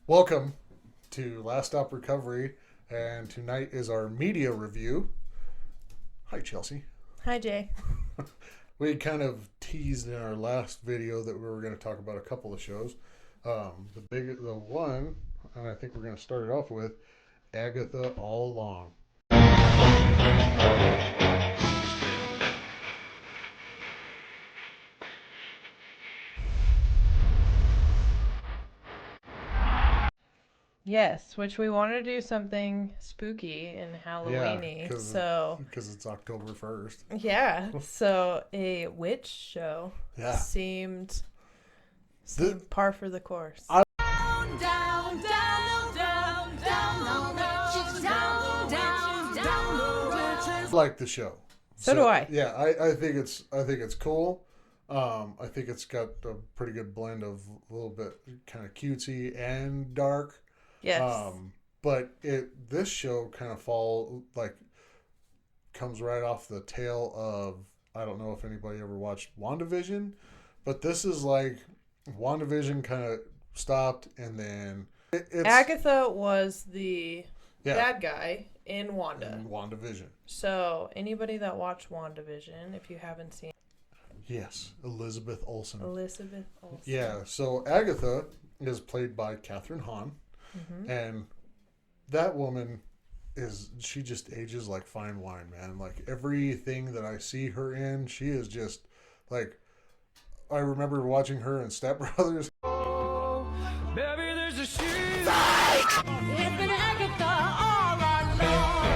Welcome to Last Stop Recovery, and tonight is our media review. Hi, Chelsea. Hi, Jay. We kind of teased in our last video that we were going to talk about a couple of shows. The one, and I think we're going to start it off with Agatha All Along. Yes, which we want to do something spooky and Yeah, Halloweeny. because So, it's October 1st. yeah. So a witch show Yeah. seemed The- par for the course. I- I like the show. So do I. Yeah, I think it's cool. I think it's got a pretty good blend of a little bit kind of cutesy and dark. Yes. But this show kind of comes right off the tail of, I don't know if anybody ever watched WandaVision, but this is like WandaVision kind of stopped, and then it's Agatha was the yeah, bad guy in Wanda. in WandaVision. So anybody that watched WandaVision, if you haven't seen Yes, Elizabeth Olsen. Elizabeth Olsen. Yeah, so Agatha is played by Catherine Hahn, and that woman she just ages like fine wine, man. Like everything that I see her in, she is just like, I remember watching her in Step Brothers. Oh, baby, there's a shoe. It's been Agatha all along.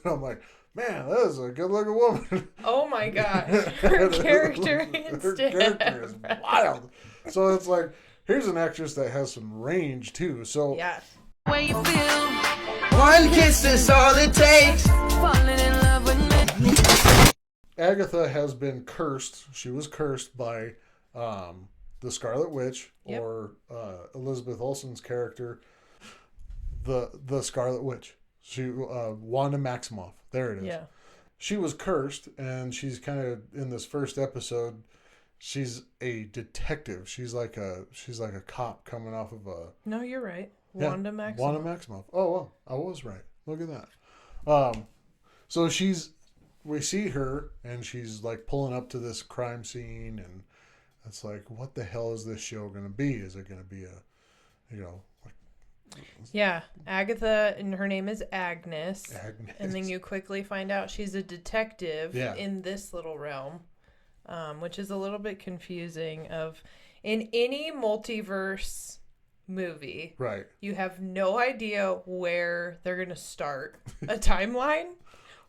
I'm like, man, that is a good looking woman. Oh my gosh. Her character in Her Step character is wild. So it's like, here's an actress that has some range too. So Yeah. When you feel One kiss is all it takes. falling in love with me. Agatha has been cursed. She was cursed by the Scarlet Witch, Yep. or Elizabeth Olsen's character, the Scarlet Witch. She Wanda Maximoff. There it is. Yeah. She was cursed, and she's kind of in this first episode. She's a detective. She's like a cop coming off of a No, you're right. yeah, Wanda Maximoff. Wanda Maximoff. Oh well, I was right. Look at that. So we see her, and she's like pulling up to this crime scene, and it's like, what the hell is this show going to be? Is it going to be Yeah, Agatha, and her name is Agnes. Agnes? And then you quickly find out she's a detective Yeah. in this little realm, which is a little bit confusing. In any multiverse movie, Right. you have no idea where they're going to start a timeline,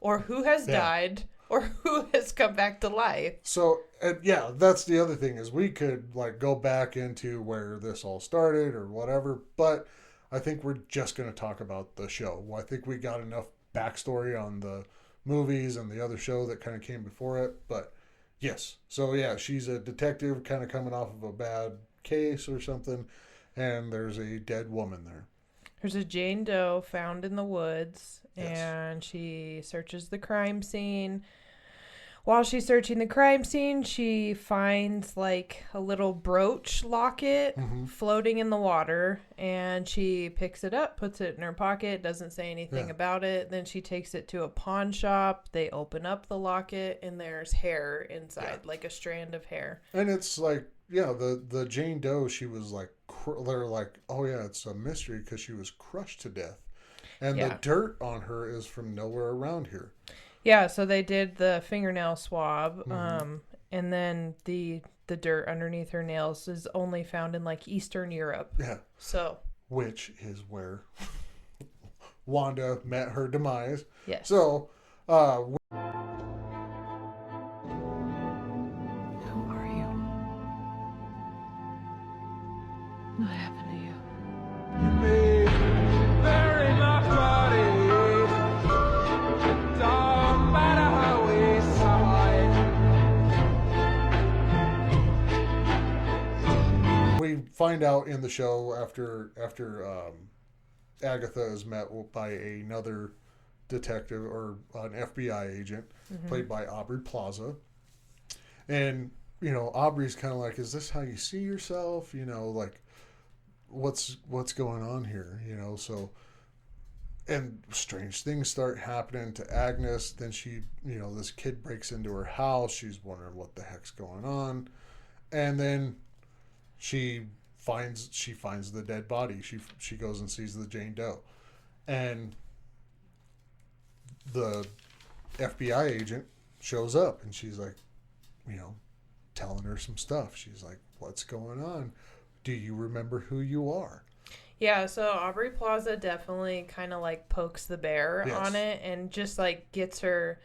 or who has Yeah. died, or who has come back to life. So yeah, that's the other thing, is we could like go back into where this all started or whatever, but I think we're just going to talk about the show. I think we got enough backstory on the movies and the other show that kind of came before it, but yes. So yeah, she's a detective kind of coming off of a bad case or something, and there's a dead woman there. There's a Jane Doe found in the woods, Yes. and she searches the crime scene. While she's searching the crime scene, she finds like a little brooch locket floating in the water, and she picks it up, puts it in her pocket, doesn't say anything Yeah. about it. Then she takes it to a pawn shop. They open up the locket, and there's hair inside, like a strand of hair. And it's like, yeah, the Jane Doe, she was like, they're like, oh yeah, it's a mystery because she was crushed to death. And Yeah. the dirt on her is from nowhere around here. Yeah, so they did the fingernail swab, and then the dirt underneath her nails is only found in like Eastern Europe. Yeah. So, Which is where Wanda met her demise. yes. So, Who are you? What happened to you? Bury my body. Don't matter how we sigh. we find out in the show after Agatha is met by another detective, or an FBI agent, played by Aubrey Plaza. And Aubrey's kind of like, is this how you see yourself? Like, what's going on here? So, and strange things start happening to Agnes. Then she, this kid breaks into her house. She's wondering what the heck's going on. And then she finds the dead body. She goes and sees the Jane Doe. And the FBI agent shows up, and she's like, telling her some stuff. She's like, what's going on? Do you remember who you are? Yeah, so Aubrey Plaza definitely kind of like pokes the bear on it and just like gets her.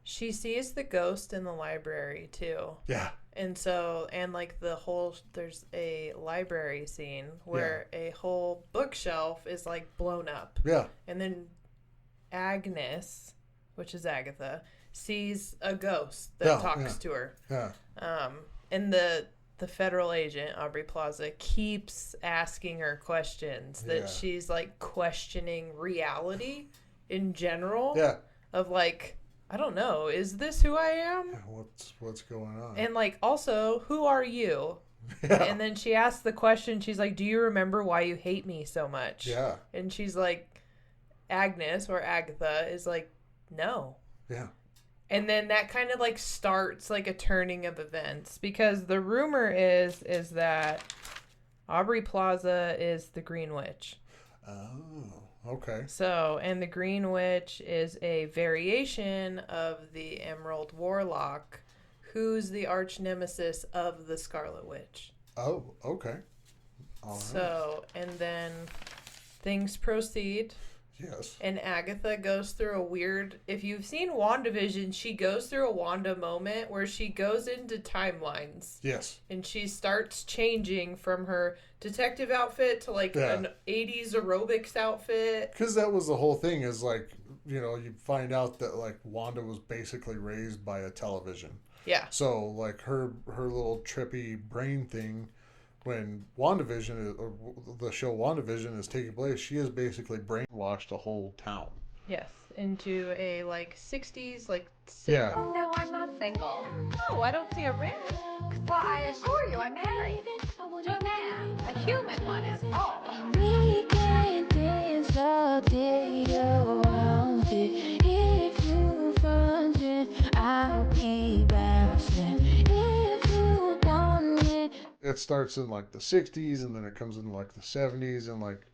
She sees the ghost in the library too. Yeah. And so, and like there's a library scene where a whole bookshelf is like blown up. Yeah. And then Agnes, which is Agatha, sees a ghost that talks to her. Yeah. And the federal agent, Aubrey Plaza, keeps asking her questions that she's like questioning reality in general. Yeah. Of like, I don't know, is this who I am? What's going on? And like, also, who are you? Yeah. And then she asks the question, she's like, do you remember why you hate me so much? Yeah. And she's like, Agnes or Agatha is like, no. Yeah. And then that kind of like starts like a turning of events, because the rumor is that Aubrey Plaza is the Green Witch. Oh, okay. So, and the Green Witch is a variation of the Emerald Warlock, who's the arch nemesis of the Scarlet Witch. Oh, okay. All right. So, and then things proceed. Yes. And Agatha goes through a weird... If you've seen WandaVision, she goes through a Wanda moment where she goes into timelines. Yes. And she starts changing from her detective outfit to like an 80s aerobics outfit. Because that was the whole thing, is like, you find out that like Wanda was basically raised by a television. Yeah. So like her little trippy brain thing, when WandaVision, or the show WandaVision is taking place, she has basically brainwashed a whole town. Yes, into a like 60s like. Yeah. Oh, no, I'm not single. Oh, I don't see a ring. Well, I assure you, I'm married to a man. A human one is all. We can dance all day around it. If you want it, I'll keep bouncing. If you want it. It starts in like the 60s, and then it comes in like the 70s, and like.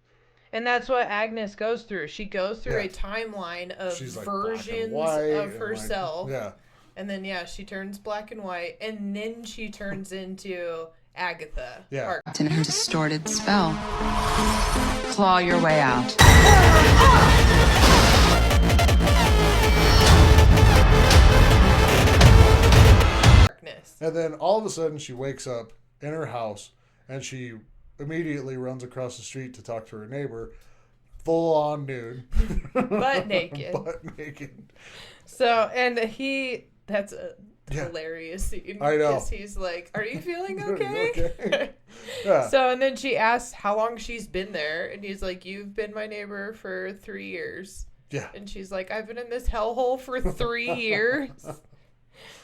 And that's what Agnes goes through. She goes through a timeline of She's like versions of herself. Like, And then, she turns black and white, and then she turns into Agatha. Yeah. In her distorted spell. Claw your way out. Darkness. And then all of a sudden she wakes up in her house, and she immediately runs across the street to talk to her neighbor, full on nude. Butt naked. Butt naked. So, and that's a hilarious scene. I know. Because he's like, are you feeling okay? Okay. Yeah. So, and then she asks how long she's been there. And he's like, you've been my neighbor for 3 years. Yeah. And she's like, I've been in this hellhole for 3 years.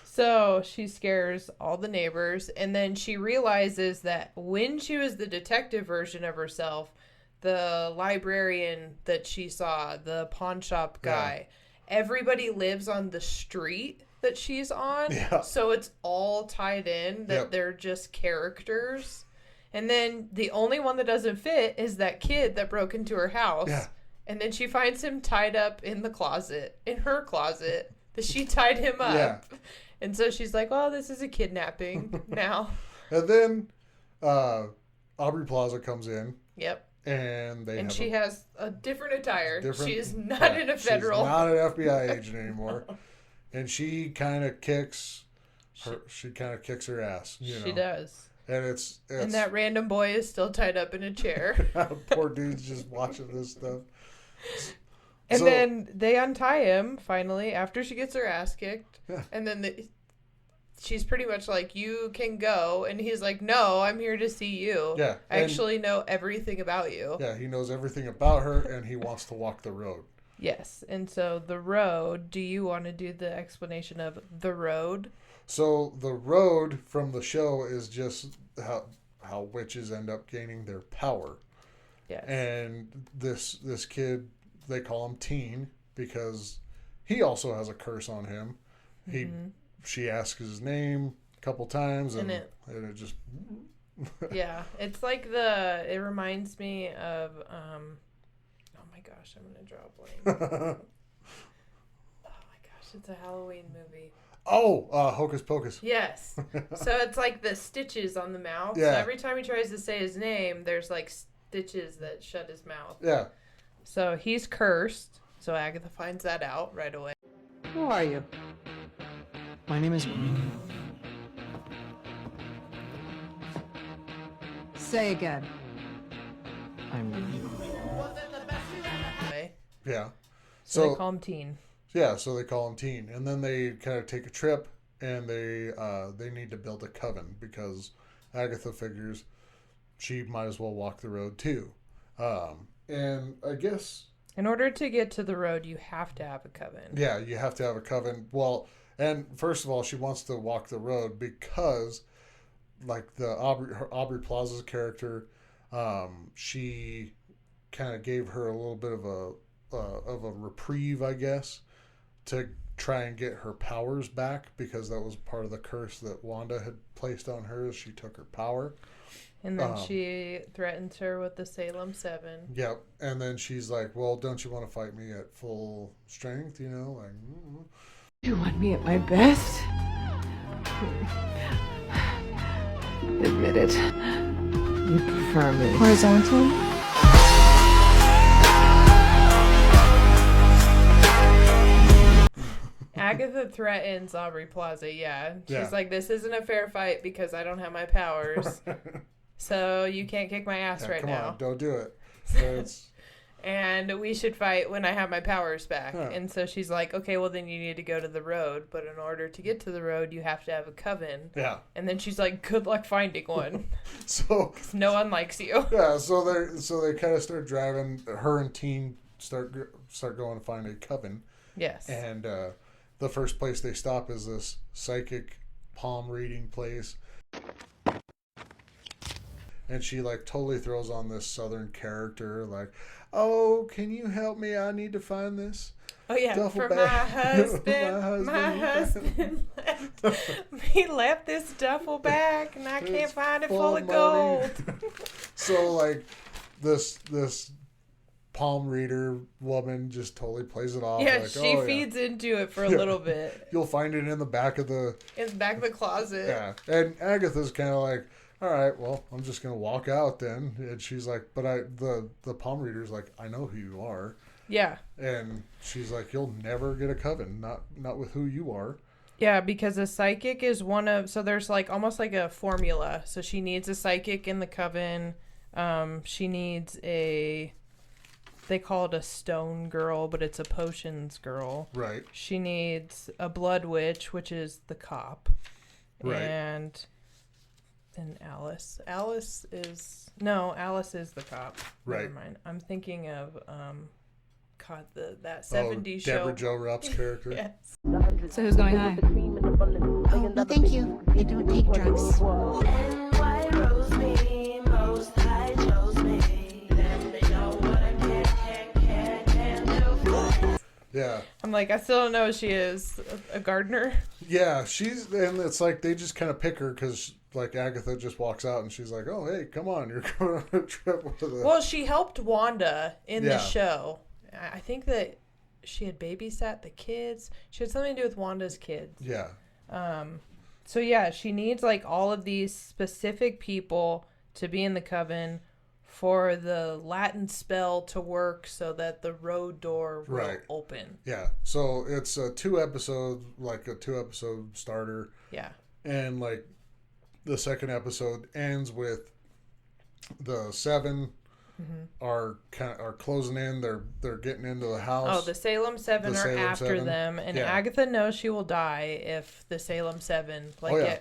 So she scares all the neighbors. And then she realizes that when she was the detective version of herself, the librarian that she saw, the pawn shop guy, everybody lives on the street that she's on. Yeah. So it's all tied in that they're just characters. And then the only one that doesn't fit is that kid that broke into her house. Yeah. And then she finds him tied up in the closet, in her closet, that she tied him up. Yeah. And so she's like, well, this is a kidnapping now. And then Aubrey Plaza comes in. Yep. And she has a different attire. She is not yeah, in a federal. She's not an FBI agent anymore. And she kind of kicks her ass. She does. And it's And that random boy is still tied up in a chair. poor dude's just watching this stuff. And then they untie him finally after she gets her ass kicked. Yeah. And then she's pretty much like, you can go. And he's like, no, I'm here to see you. Yeah. I actually know everything about you. Yeah, he knows everything about her, and he wants to walk the road. Yes. And so the road, do you want to do the explanation of the road? So the road from the show is just how witches end up gaining their power. Yes. And this kid, they call him Teen because he also has a curse on him. She asks his name a couple times and it just yeah, it's like it reminds me of oh my gosh, I'm gonna draw a blank. Oh my gosh, it's a Halloween movie. Oh, Hocus Pocus. Yes. So it's like the stitches on the mouth. Yeah. So every time he tries to say his name, there's like stitches that shut his mouth. Yeah. So he's cursed. So Agatha finds that out right away. Who are you? My name is... Say again. I'm... Yeah. So they call him Teen. Yeah, so they call him Teen. And then they kind of take a trip and they need to build a coven because Agatha figures she might as well walk the road too. And I guess... In order to get to the road, you have to have a coven. Yeah, you have to have a coven. Well, and first of all, she wants to walk the road because, like Aubrey Plaza's character, she kind of gave her a little bit of a reprieve, I guess, to try and get her powers back because that was part of the curse that Wanda had placed on her. She took her power. And then she threatens her with the Salem 7. Yep. And then she's like, well, don't you want to fight me at full strength? You know, like... You want me at my best? Admit it. You prefer me horizontally? Agatha threatens Aubrey Plaza, yeah. She's Yeah. like, this isn't a fair fight because I don't have my powers. So you can't kick my ass right come now. on, don't do it. It's... And we should fight when I have my powers back. Yeah. And so she's like, okay, well then you need to go to the road. But in order to get to the road, you have to have a coven. Yeah. And then she's like, good luck finding one. So... 'Cause no one likes you. Yeah, so they kind of start driving. Her and Teen start going to find a coven. Yes. And the first place they stop is this psychic palm reading place. And she like totally throws on this southern character, like, "Oh, can you help me? I need to find this." Oh yeah, duffel for bag. my husband he left this duffel bag and I can't find it full of gold. So like this palm reader woman just totally plays it off. Yeah, like, she feeds into it for a little bit. You'll find it in the back of the closet. Yeah, and Agatha's kind of like, all right, well, I'm just gonna walk out then. And she's like, but the palm reader's like, I know who you are. Yeah. And she's like, you'll never get a coven, not with who you are. Yeah, because a psychic is so there's like almost like a formula. So she needs a psychic in the coven. She needs they call it a stone girl, but it's a potions girl. Right. She needs a blood witch, which is the cop. Right. And Alice. Alice is the cop. Right. Never mind. I'm thinking of that 70s show. Deborah Jo Rupp's character. Yes. So who's going high? Oh, no, thank you. I don't take drugs. Yeah. I'm like, I still don't know if she is a gardener. Yeah, and it's like they just kind of pick her because like Agatha just walks out and she's like, oh, hey, come on, you're going on a trip with her. Well, she helped Wanda in the show. I think that she had babysat the kids. She had something to do with Wanda's kids. Yeah. So yeah, she needs like all of these specific people to be in the coven for the Latin spell to work so that the road door will open. Yeah. So it's a 2-episode starter. Yeah. And like the second episode ends with the 7 are closing in. They're getting into the house. Oh, the Salem 7 are after 7. them, and Yeah. Agatha knows she will die if the Salem 7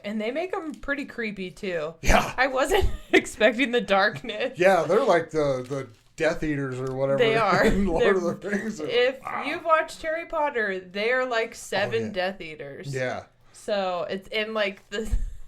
and they make them pretty creepy too. Yeah. I wasn't expecting the darkness. Yeah, they're like the Death Eaters or whatever. They are. In Lord of the Rings. If you've watched Harry Potter, they are like 7 yeah. Death Eaters. Yeah. So it's in like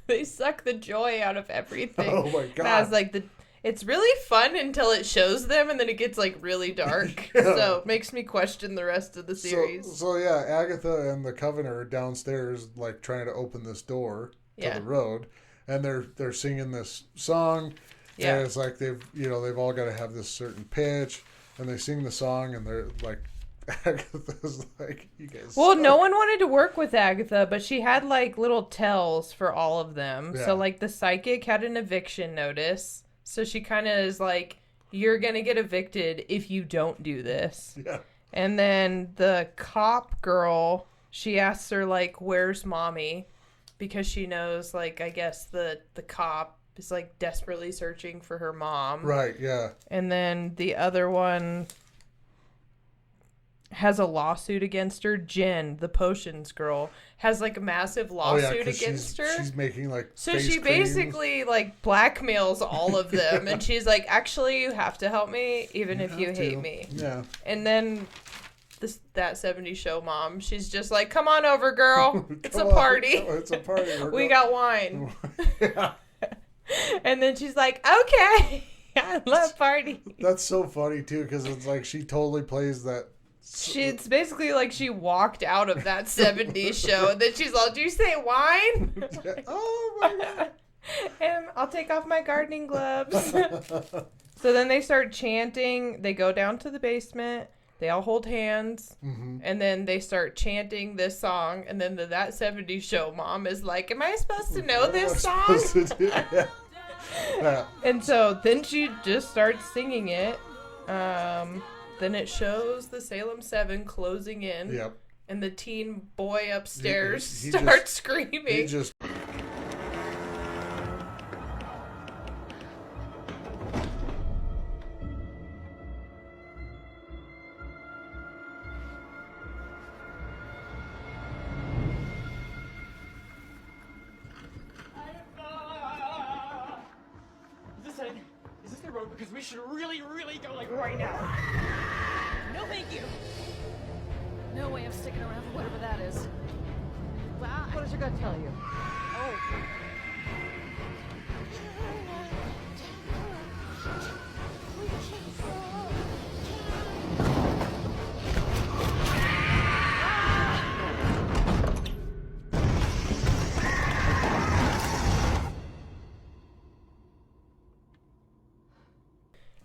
they suck the joy out of everything. Oh my god. As like it's really fun until it shows them, and then it gets like really dark. Yeah. So it makes me question the rest of the series. So yeah, Agatha and the Coven are downstairs, like trying to open this door to the road, and they're singing this song. Yeah. And it's like they've all got to have this certain pitch, and they sing the song, and they're like, Agatha's like, you guys. Well, suck. no one wanted to work with Agatha, but she had like little tells for all of them. Yeah. So like the psychic had an eviction notice. So she kind of is like, you're going to get evicted if you don't do this. Yeah. And then the cop girl, she asks her like, where's mommy? Because she knows like, I guess the cop is like desperately searching for her mom. Right, yeah. And then the other one has a lawsuit against her. Jen, the potions girl, has like a massive lawsuit against her. She's making like so face she creams. basically like blackmails all of them, and she's like, actually, you have to help me even if you have hate to. me. Yeah. And then that 70s show mom, she's just like, come on over, girl. It's a Come on. party. It's a party. We got wine. Yeah. And then she's like, okay. I love party. That's so funny too, because it's like she totally plays that. It's basically like she walked out of that 70s show, and then she's like, do you say wine? Oh my god. And I'll take off my gardening gloves. So then they start chanting. They go down to the basement. They all hold hands. Mm-hmm. And then they start chanting this song. And then that 70s show mom is like, am I supposed to know this song? Yeah. And so then she just starts singing it. Then it shows the Salem 7 closing in. Yep. And the teen boy upstairs He starts screaming. He just. Is this the road? Because we should really go like right now. No, thank you. No way I'm sticking around for whatever that is. Wow. What does your gut tell you? Oh.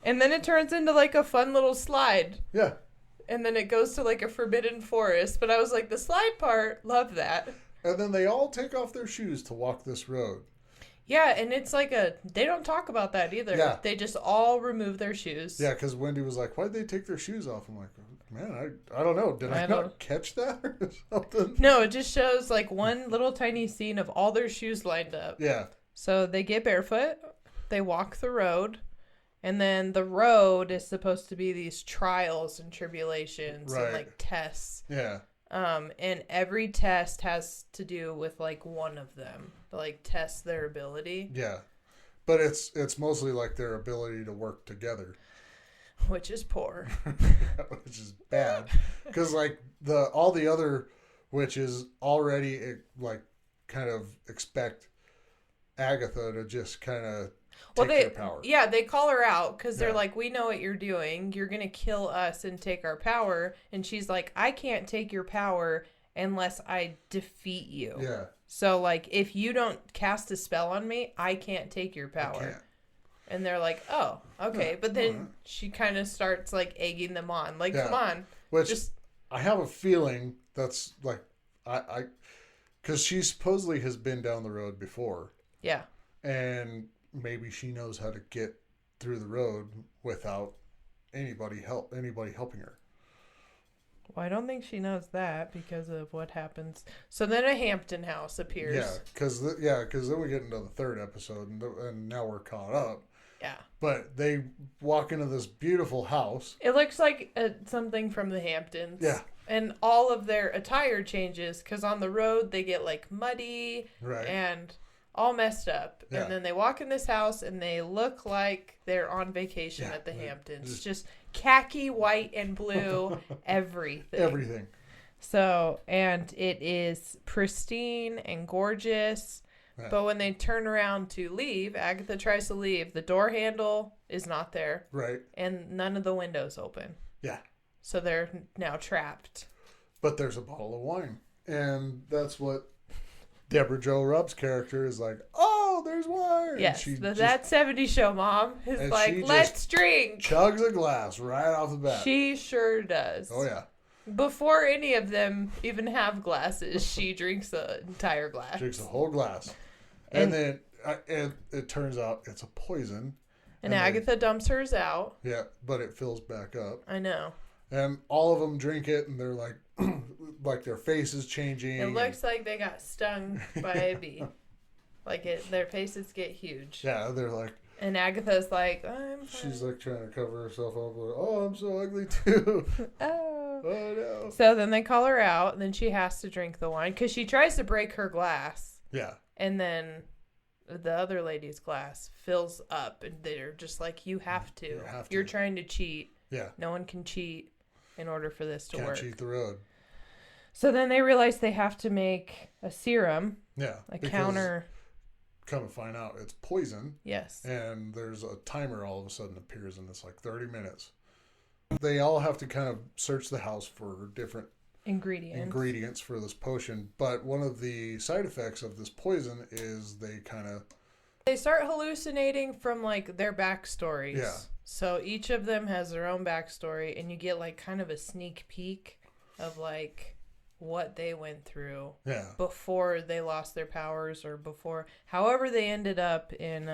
And then it turns into like a fun little slide. Yeah. And then it goes to like a forbidden forest. But I was like, the slide part, love that. And then they all take off their shoes to walk this road. Yeah, and it's like they don't talk about that either. Yeah. They just all remove their shoes. Yeah, because Wendy was like, why'd they take their shoes off? I'm like, man, I don't know. Did I not catch that or something? No, it just shows like one little tiny scene of all their shoes lined up. Yeah. So they get barefoot. They walk the road. And then the road is supposed to be these trials and tribulations and like tests. Yeah. And every test has to do with like one of them, like test their ability. Yeah. But it's mostly like their ability to work together. Which is poor. Which is bad. Because like all the other witches already like kind of expect Agatha to just kind of take their power. Yeah, they call her out because they're like, we know what you're doing. You're going to kill us and take our power. And she's like, I can't take your power unless I defeat you. Yeah. So, like, if you don't cast a spell on me, I can't take your power. I can't. And they're like, oh, okay. But then she kind of starts, like, egging them on. Like, come on. Which I have a feeling that's, like, because she supposedly has been down the road before. Yeah. And maybe she knows how to get through the road without anybody helping her. Well, I don't think she knows that because of what happens. So then a Hampton house appears. Yeah, because then we get into the third episode, and now we're caught up. Yeah. But they walk into this beautiful house. It looks like something from the Hamptons. Yeah. And all of their attire changes because on the road they get like muddy. Right. And all messed up. Yeah. And then they walk in this house and they look like they're on vacation Yeah, at the they Hamptons. Just khaki, white, and blue, everything. Everything. So, and it is pristine and gorgeous. Yeah. But when they turn around to leave, Agatha tries to leave. The door handle is not there. Right. And none of the windows open. Yeah. So they're now trapped. But there's a bottle of wine. And that's what Deborah Jo Rupp's character is like, oh, there's wine. Yes, and that 70s show mom is and like, she let's drink. chugs a glass right off the bat. She sure does. Oh, yeah. Before any of them even have glasses, she drinks the entire glass. Drinks the whole glass. And then it turns out it's a poison. And Agatha dumps hers out. Yeah, but it fills back up. I know. And all of them drink it, and they're like, like their face is changing. It looks like they got stung by a bee. Their faces get huge. Yeah, they're like. And Agatha's like, I'm fine. She's like trying to cover herself up. Like, oh, I'm so ugly too. Oh no. So then they call her out, and then she has to drink the wine because she tries to break her glass. Yeah. And then the other lady's glass fills up, and they're just like, you have to. You're trying to cheat. Yeah. No one can cheat in order for this to work. Can't cheat the road. So then they realize they have to make a serum. Yeah. A counter. Come to find out, it's poison. Yes. And there's a timer all of a sudden appears, and it's like 30 minutes. They all have to kind of search the house for different ingredients for this potion. But one of the side effects of this poison is they start hallucinating from like their backstories. Yeah. So each of them has their own backstory, and you get like kind of a sneak peek of like what they went through before they lost their powers, or before however they ended up in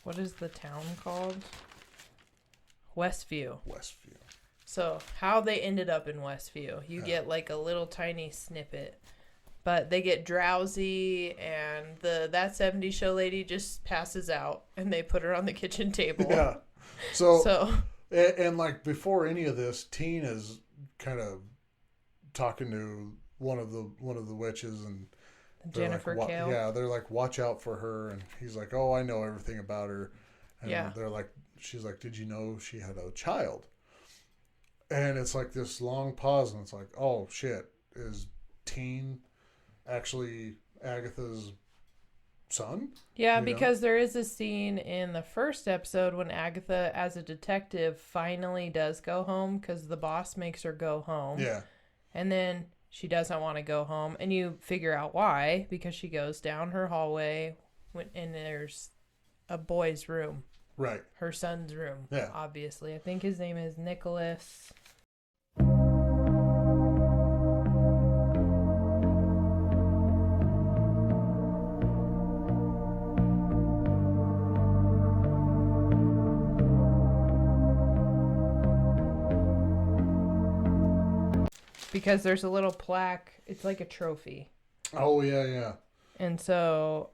what is the town called? Westview. So how they ended up in Westview. You get like a little tiny snippet. But they get drowsy, and that 70s show lady just passes out, and they put her on the kitchen table. Yeah. So and like before any of this, Teen is kind of talking to one of the witches, and Jennifer Kale. Yeah, they're like, watch out for her, and he's like, oh, I know everything about her. And they're like, she's like, did you know she had a child? And it's like this long pause, and it's like, oh shit, is Teen actually Agatha's son? Yeah, because there is a scene in the first episode when Agatha, as a detective, finally does go home because the boss makes her go home. Yeah. And then she doesn't want to go home, and you figure out why, because she goes down her hallway and there's a boy's room. Right. Her son's room. Yeah. Obviously. I think his name is Nicholas. Because there's a little plaque. It's like a trophy. Oh, yeah. And so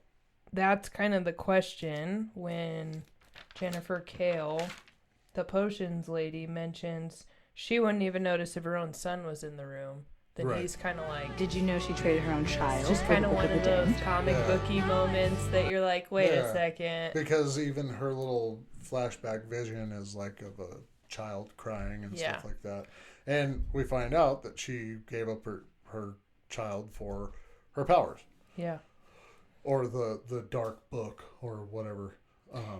that's kind of the question when Jennifer Kale, the potions lady, mentions she wouldn't even notice if her own son was in the room. Then he's kind of like... Did you know she traded her own child? It's just kind of one of those comic booky moments that you're like, wait a second. Because even her little flashback vision is like of a child crying and stuff like that. And we find out that she gave up her child for her powers. Yeah. Or the dark book or whatever.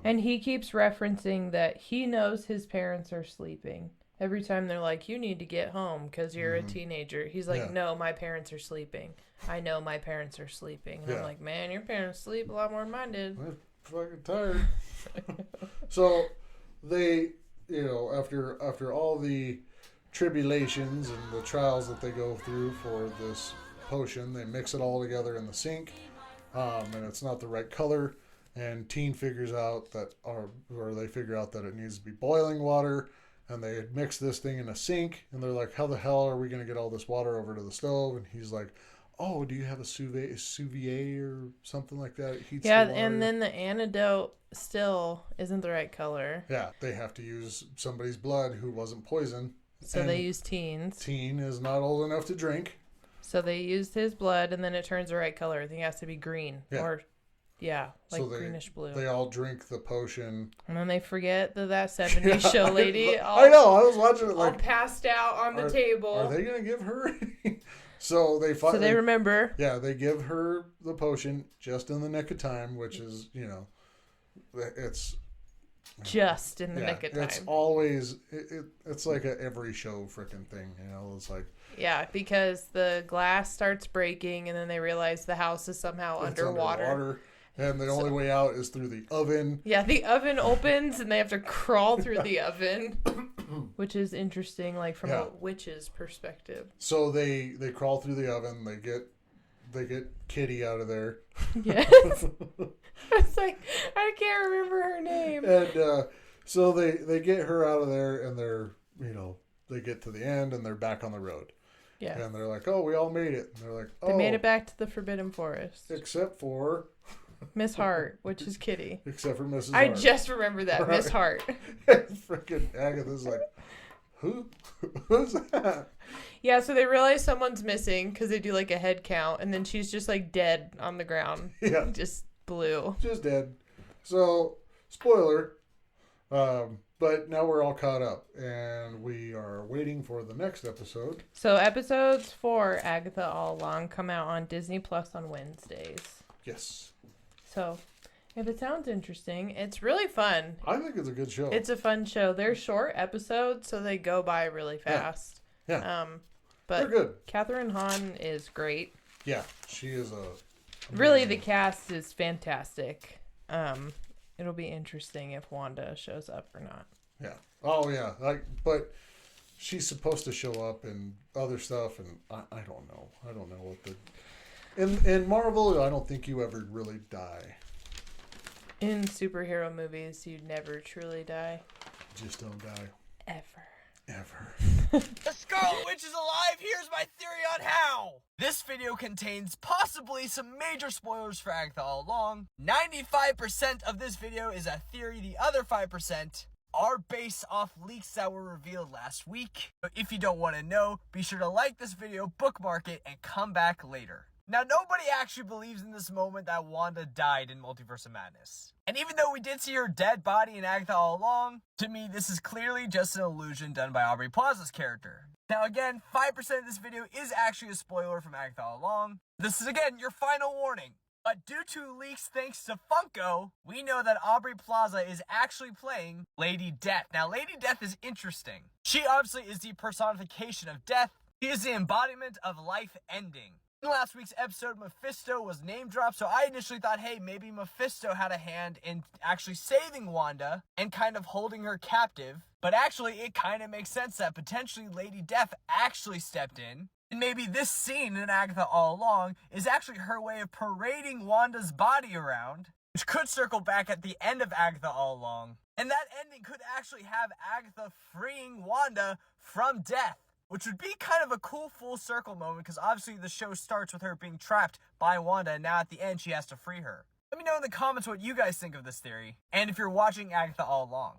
And he keeps referencing that he knows his parents are sleeping. Every time they're like, you need to get home because you're a teenager. He's like, no, my parents are sleeping. I know my parents are sleeping. And I'm like, man, your parents sleep a lot more than mine did. They're fucking tired. So they, after all the tribulations and the trials that they go through for this potion, they mix it all together in the sink, and it's not the right color, and Teen figures out that they figure out that it needs to be boiling water, and they mix this thing in a sink, and they're like, how the hell are we going to get all this water over to the stove? And he's like, oh, do you have a sous vide or something like that? It heats the water. And then the antidote still isn't the right color. Yeah, they have to use somebody's blood who wasn't poisoned. So they use Teen's. Teen is not old enough to drink. So they used his blood, and then it turns the right color. I think it has to be green or Yeah, like So greenish blue. They all drink the potion. And then they forget that 70s show lady I know. I was watching it all like passed out on the table. Are they gonna give her? So they remember. Yeah, they give her the potion just in the nick of time, which is it's just in the nick of time. It's always it's like a every show freaking thing. It's like yeah, because the glass starts breaking, and then they realize the house is somehow underwater. And the only way out is through the oven. Yeah, the oven opens and they have to crawl through the oven, which is interesting, like from a witch's perspective. So they crawl through the oven. They get Kitty out of there. Yes. It's like, I can't remember her name. And so they get her out of there, and they get to the end, and they're back on the road. Yeah. And they're like, oh, we all made it. And they're like, oh. They made it back to the Forbidden Forest. Except for Miss Hart, which is Kitty. Except for Mrs. I Hart. just remember that, right. Miss Hart. Freaking Agatha's like, who? Who's that? Yeah, so they realize someone's missing because they do like a head count, and then she's just like dead on the ground. Yeah. Just blue. Just dead. So, spoiler. But now we're all caught up, and we are waiting for the next episode. So episodes for Agatha All Along come out on Disney Plus on Wednesdays. Yes. So, if it sounds interesting, it's really fun. I think it's a good show. It's a fun show. They're short episodes, so they go by really fast. Yeah. But they're good. Catherine Hahn is great. Yeah, she is Really, the cast is fantastic. It'll be interesting if Wanda shows up or not. Yeah. Oh, yeah. But she's supposed to show up in other stuff, and I don't know. I don't know what the... In Marvel, I don't think you ever really die. In superhero movies, you never truly die. Just don't die. Ever. The Scarlet Witch is alive! Here's my theory on how! This video contains possibly some major spoilers for Agatha All Along. 95% of this video is a theory, the other 5% are based off leaks that were revealed last week. But if you don't want to know, be sure to like this video, bookmark it, and come back later. Now, nobody actually believes in this moment that Wanda died in Multiverse of Madness. And even though we did see her dead body in Agatha All Along, to me, this is clearly just an illusion done by Aubrey Plaza's character. Now again, 5% of this video is actually a spoiler from Agatha All Along. This is again your final warning. But due to leaks thanks to Funko, we know that Aubrey Plaza is actually playing Lady Death. Now, Lady Death is interesting. She obviously is the personification of death. She is the embodiment of life ending. In last week's episode, Mephisto was name dropped, so I initially thought, hey, maybe Mephisto had a hand in actually saving Wanda and kind of holding her captive. But actually, it kind of makes sense that potentially Lady Death actually stepped in. And maybe this scene in Agatha All Along is actually her way of parading Wanda's body around, which could circle back at the end of Agatha All Along. And that ending could actually have Agatha freeing Wanda from death, which would be kind of a cool full circle moment because obviously the show starts with her being trapped by Wanda and now at the end she has to free her. Let me know in the comments what you guys think of this theory and if you're watching Agatha All Along.